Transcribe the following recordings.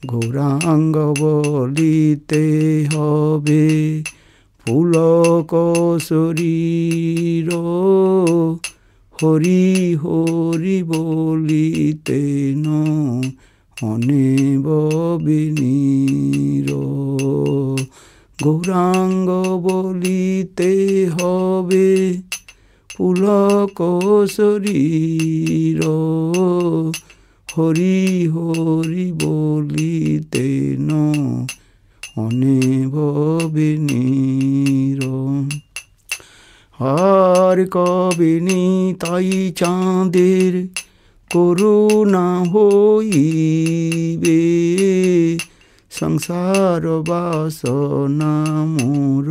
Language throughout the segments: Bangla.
গৌরাঙ্গ বলিতে হবে পুলক শরীর, হরি হরি বলিতে অনেব বিনীর। গৌরাঙ্গ বলিতে হবে পুলক শরীর, হরি হরি বলিতে অনেব বিনীর। আর কবিনি তাই চাঁদের করুণা হইবে, সংসার বাসনা মোর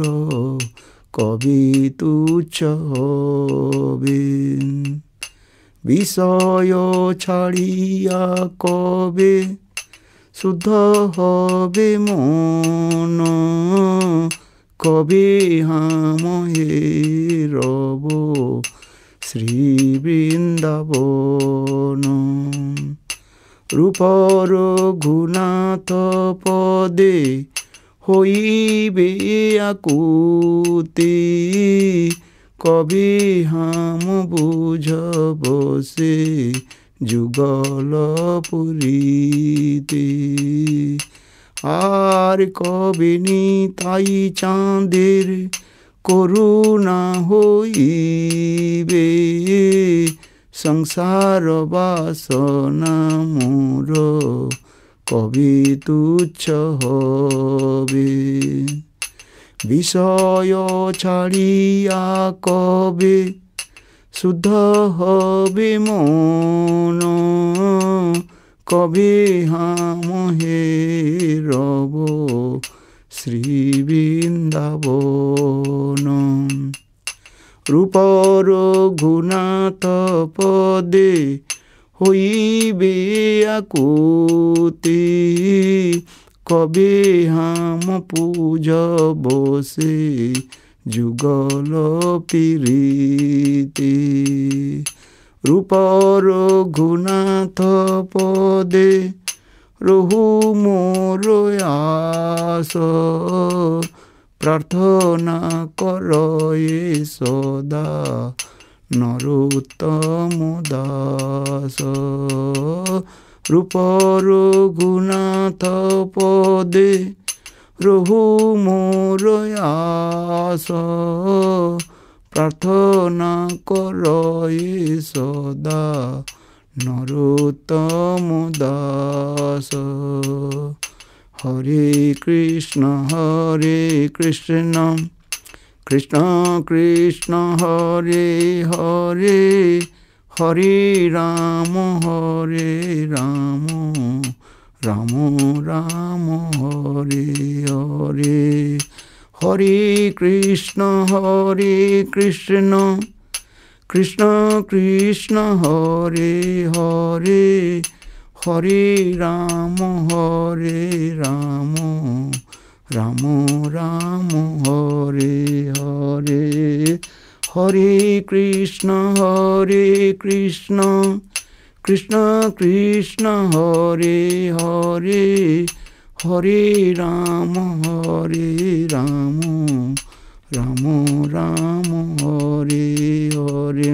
কবি তুচ্ছ হবে। বিষয় ছাড়িয়া কবে শুদ্ধ হবে মন, কবে হামহে রব শ্রী বৃন্দাবন। রূপর গুণাথ পদে হইবে আকুতি, কবি হাম বুঝব সে যুগল পুরীতে। আর কবিনি তাই চাঁদের করুণা হইবে, সংসার বাসনা মোর কবি তুচ্ছ হবে। বিষয় ছাড়িয়া কবে শুদ্ধ হবে মন, কবে হামহে রব শ্রী বৃন্দাবন। রূপর গুণাথ পদে হইবে আকুতি, কবে হাম পূজব সে যুগল পিরিতি। রূপর গুণাথ পদে রহু মোর আস, প্রার্থনা করয়ে সদা নরোত্তম দাস। রূপর গুণাথ পদে রহু মোর আস, প্রার্থনা করয়ে সদা নরোত্তম দাস। হরে কৃষ্ণ কৃষ্ণ কৃষ্ণ হরে হরে, হরে রাম রাম রাম হরে হরে। হরে কৃষ্ণ কৃষ্ণ কৃষ্ণ হরে হরে, হরে রাম রাম রাম হরে হরে। হরে কৃষ্ণ কৃষ্ণ কৃষ্ণ হরে হরে, হরে রাম রাম রাম হরে হরে।